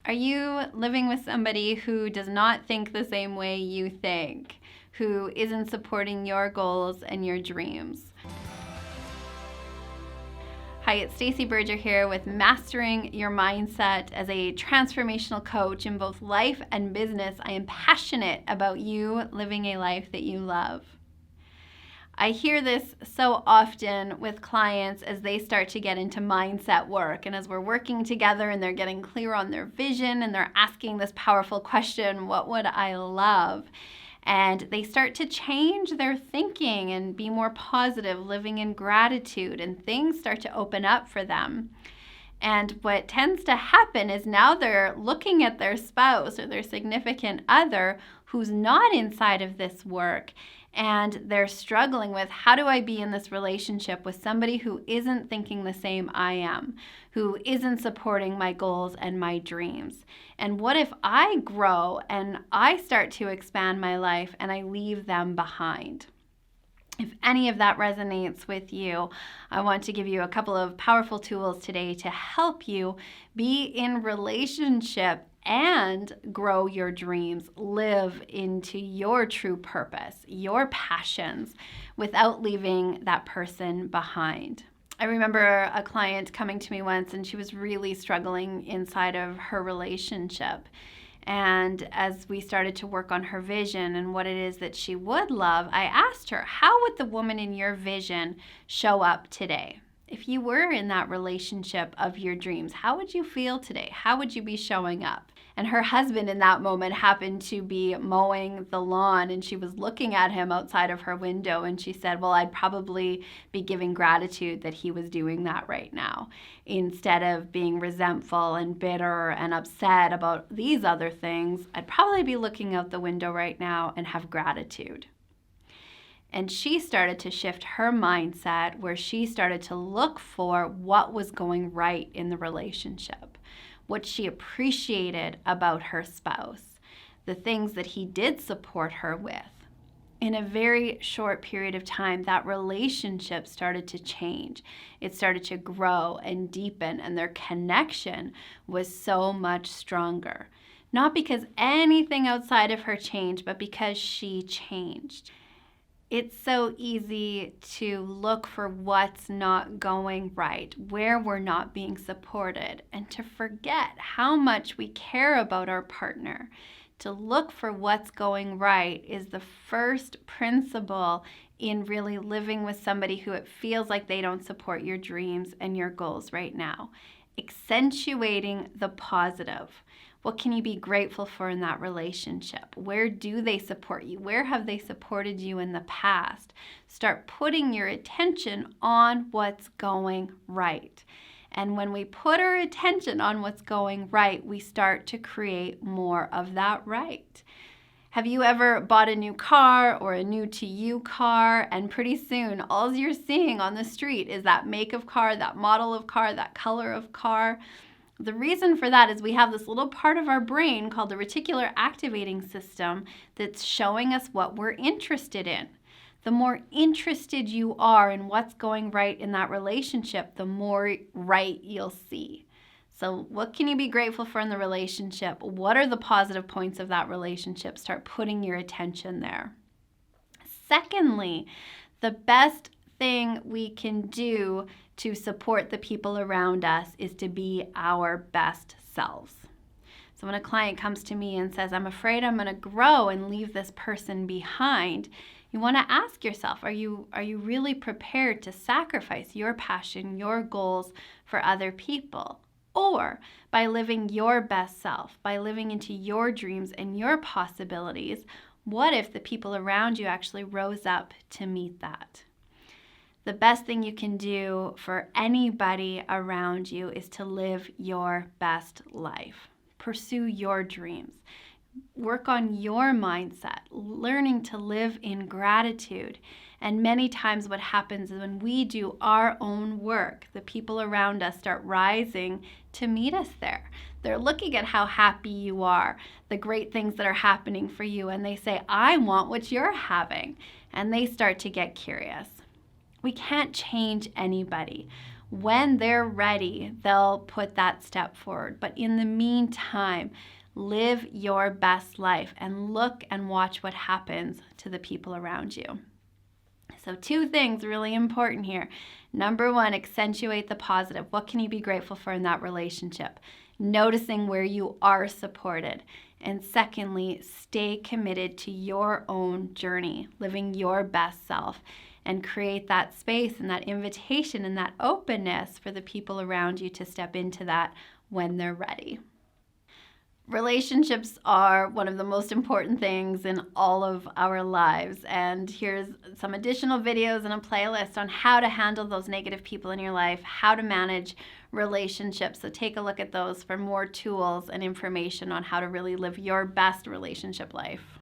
Are you living with somebody who does not think the same way you think, who isn't supporting your goals and your dreams? Hi, it's Stacey Berger here with Mastering Your Mindset. As a transformational coach in both life and business, I am passionate about you living a life that you love. I hear this so often with clients as they start to get into mindset work, and as we're working together and they're getting clear on their vision and they're asking this powerful question, what would I love? And they start to change their thinking and be more positive, living in gratitude, and things start to open up for them. And what tends to happen is now they're looking at their spouse or their significant other who's not inside of this work, and they're struggling with, how do I be in this relationship with somebody who isn't thinking the same I am, who isn't supporting my goals and my dreams? And what if I grow and I start to expand my life and I leave them behind? If any of that resonates with you, I want to give you a couple of powerful tools today to help you be in relationship and grow your dreams, live into your true purpose, your passions, without leaving that person behind. I remember a client coming to me once, and she was really struggling inside of her relationship. And as we started to work on her vision and what it is that she would love, I asked her, how would the woman in your vision show up today? If you were in that relationship of your dreams, how would you feel today? How would you be showing up? And her husband in that moment happened to be mowing the lawn, and she was looking at him outside of her window, and she said, well, I'd probably be giving gratitude that he was doing that right now, instead of being resentful and bitter and upset about these other things. I'd probably be looking out the window right now and have gratitude. And she started to shift her mindset, where she started to look for what was going right in the relationship, what she appreciated about her spouse, the things that he did support her with. In a very short period of time, that relationship started to change. It started to grow and deepen, and their connection was so much stronger. Not because anything outside of her changed, but because she changed. It's so easy to look for what's not going right, where we're not being supported, and to forget how much we care about our partner. To look for what's going right is the first principle in really living with somebody who it feels like they don't support your dreams and your goals right now. Accentuating the positive. What can you be grateful for in that relationship? Where do they support you? Where have they supported you in the past? Start putting your attention on what's going right. And when we put our attention on what's going right, we start to create more of that right. Have you ever bought a new car or a new to you car, and pretty soon all you're seeing on the street is that make of car, that model of car, that color of car? The reason for that is we have this little part of our brain called the reticular activating system that's showing us what we're interested in. The more interested you are in what's going right in that relationship, the more right you'll see. So what can you be grateful for in the relationship? What are the positive points of that relationship? Start putting your attention there. Secondly, the best thing we can do to support the people around us is to be our best selves. So when a client comes to me and says, I'm afraid I'm going to grow and leave this person behind, you want to ask yourself, are you really prepared to sacrifice your passion, your goals for other people? Or by living your best self, by living into your dreams and your possibilities, what if the people around you actually rose up to meet that? The best thing you can do for anybody around you is to live your best life. Pursue your dreams. Work on your mindset, learning to live in gratitude. And many times what happens is when we do our own work, the people around us start rising to meet us there. They're looking at how happy you are, the great things that are happening for you, and they say, I want what you're having. And they start to get curious. We can't change anybody. When they're ready, they'll put that step forward. But in the meantime, live your best life and look and watch what happens to the people around you. So 2 things really important here. Number 1, accentuate the positive. What can you be grateful for in that relationship? Noticing where you are supported. And secondly, stay committed to your own journey, living your best self, and create that space and that invitation and that openness for the people around you to step into that when they're ready. Relationships are one of the most important things in all of our lives, and here's some additional videos and a playlist on how to handle those negative people in your life, how to manage relationships. So take a look at those for more tools and information on how to really live your best relationship life.